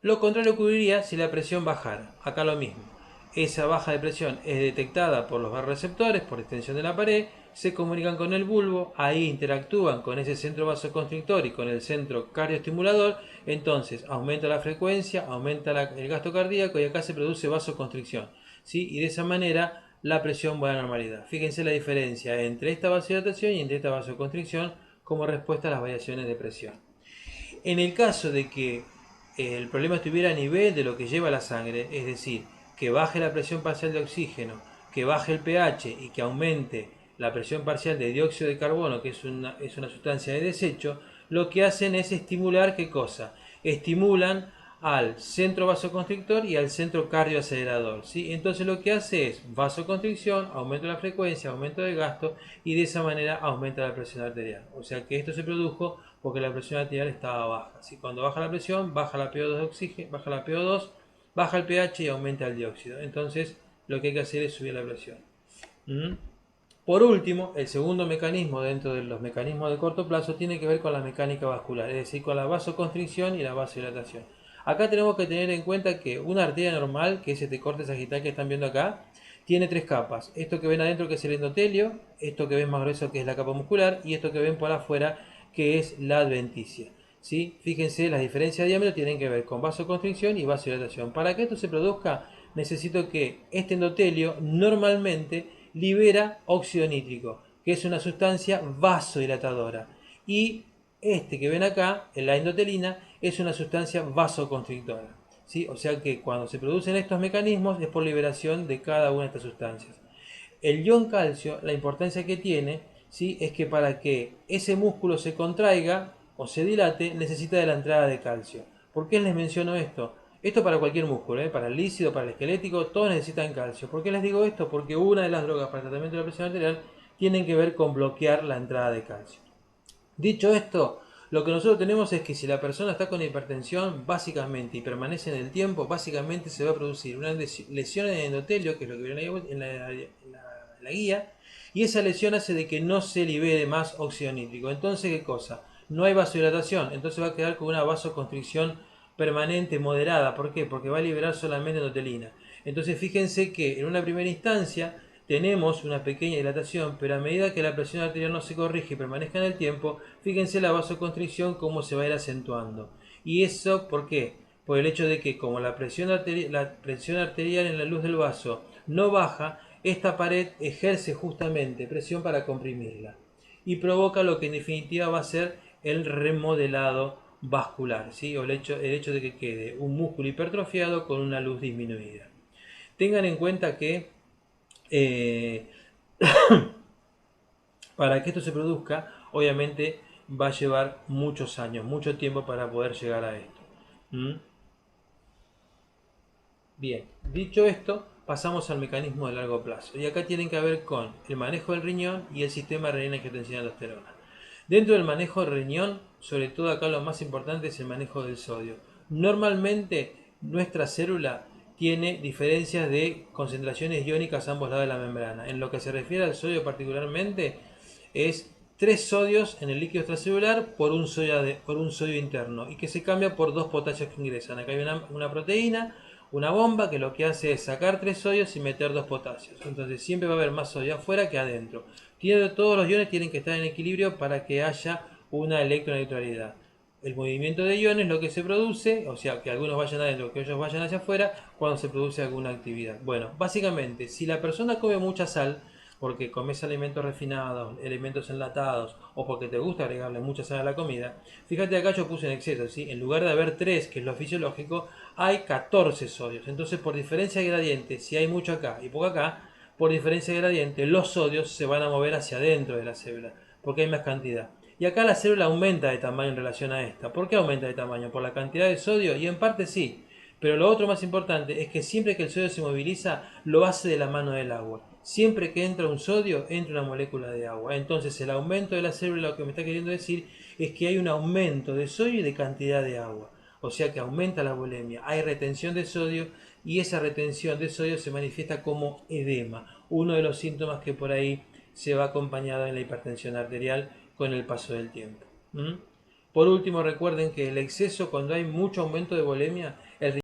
Lo contrario ocurriría si la presión bajara. Acá lo mismo. Esa baja de presión es detectada por los vasoreceptores por extensión de la pared, se comunican con el bulbo, ahí interactúan con ese centro vasoconstrictor y con el centro cardioestimulador, entonces aumenta la frecuencia, aumenta el gasto cardíaco y acá se produce vasoconstricción, ¿sí? Y de esa manera la presión va a la normalidad. Fíjense la diferencia entre esta vasodilatación y entre esta vasoconstricción como respuesta a las variaciones de presión. En el caso de que el problema estuviera a nivel de lo que lleva la sangre, es decir, que baje la presión parcial de oxígeno, que baje el pH y que aumente la presión parcial de dióxido de carbono, que es una sustancia de desecho, lo que hacen es estimular, ¿qué cosa? Estimulan al centro vasoconstrictor y al centro cardioacelerador, ¿sí? Entonces lo que hace es vasoconstricción, aumento de la frecuencia, aumento del gasto y de esa manera aumenta la presión arterial. O sea que esto se produjo porque la presión arterial estaba baja, ¿sí? Cuando baja la presión, baja la PO2 de oxígeno, baja la PO2, baja el pH y aumenta el dióxido. Entonces lo que hay que hacer es subir la presión. ¿Mm? Por último, el segundo mecanismo dentro de los mecanismos de corto plazo tiene que ver con la mecánica vascular, es decir, con la vasoconstricción y la vasodilatación. Acá tenemos que tener en cuenta que una arteria normal, que es este corte sagital que están viendo acá, tiene tres capas. Esto que ven adentro que es el endotelio, esto que ven más grueso que es la capa muscular y esto que ven por afuera que es la adventicia. ¿Sí? Fíjense, las diferencias de diámetro tienen que ver con vasoconstricción y vasodilatación. Para que esto se produzca, necesito que este endotelio normalmente libera óxido nítrico, que es una sustancia vasodilatadora. Y este que ven acá, la endotelina, es una sustancia vasoconstrictora. ¿Sí? O sea que cuando se producen estos mecanismos es por liberación de cada una de estas sustancias. El ion calcio, la importancia que tiene, ¿sí? Es que para que ese músculo se contraiga o se dilate, necesita de la entrada de calcio. ¿Por qué les menciono esto? Esto para cualquier músculo, para el lícido, para el esquelético, todos necesitan calcio. ¿Por qué les digo esto? Porque una de las drogas para el tratamiento de la presión arterial tienen que ver con bloquear la entrada de calcio. Dicho esto, lo que nosotros tenemos es que si la persona está con hipertensión, básicamente, y permanece en el tiempo, básicamente se va a producir una lesión en el endotelio, que es lo que viene en la guía, y esa lesión hace de que no se libere más óxido nítrico. Entonces, ¿qué cosa? No hay vasodilatación, entonces va a quedar con una vasoconstricción permanente, moderada. ¿Por qué? Porque va a liberar solamente endotelina. Entonces, fíjense que en una primera instancia tenemos una pequeña dilatación, pero a medida que la presión arterial no se corrige y permanezca en el tiempo, fíjense la vasoconstricción cómo se va a ir acentuando. ¿Y eso por qué? Por el hecho de que como la presión arterial en la luz del vaso no baja, esta pared ejerce justamente presión para comprimirla y provoca lo que en definitiva va a ser el remodelado vascular, ¿sí? O el hecho de que quede un músculo hipertrofiado con una luz disminuida. Tengan en cuenta que eh, para que esto se produzca, obviamente va a llevar muchos años, mucho tiempo para poder llegar a esto. ¿Mm? Bien, dicho esto, pasamos al mecanismo de largo plazo. Y acá tienen que ver con el manejo del riñón y el sistema renina-angiotensina-aldosterona. Dentro del manejo del riñón, sobre todo acá lo más importante es el manejo del sodio. Normalmente nuestra célula tiene diferencias de concentraciones iónicas a ambos lados de la membrana. En lo que se refiere al sodio particularmente, es 3 sodios en el líquido extracelular por un sodio interno y que se cambia por 2 potasios que ingresan. Acá hay una proteína, una bomba que lo que hace es sacar 3 sodios y meter 2 potasios. Entonces siempre va a haber más sodio afuera que adentro. Todos los iones tienen que estar en equilibrio para que haya una electroneutralidad. El movimiento de iones lo que se produce, o sea, que algunos vayan adentro, que ellos vayan hacia afuera, cuando se produce alguna actividad. Bueno, básicamente, si la persona come mucha sal, porque comes alimentos refinados, alimentos enlatados, o porque te gusta agregarle mucha sal a la comida, fíjate acá yo puse en exceso, ¿sí? En lugar de haber 3, que es lo fisiológico, hay 14 sodios. Entonces, por diferencia de gradiente, si hay mucho acá y poco acá, por diferencia de gradiente, los sodios se van a mover hacia adentro de la célula, porque hay más cantidad. Y acá la célula aumenta de tamaño en relación a esta. ¿Por qué aumenta de tamaño? ¿Por la cantidad de sodio? Y en parte sí. Pero lo otro más importante es que siempre que el sodio se moviliza, lo hace de la mano del agua. Siempre que entra un sodio, entra una molécula de agua. Entonces el aumento de la célula, lo que me está queriendo decir es que hay un aumento de sodio y de cantidad de agua. O sea que aumenta la bulimia. Hay retención de sodio y esa retención de sodio se manifiesta como edema. Uno de los síntomas que por ahí se va acompañado en la hipertensión arterial con el paso del tiempo. ¿Mm? Por último, recuerden que el exceso, cuando hay mucho aumento de bulimia, el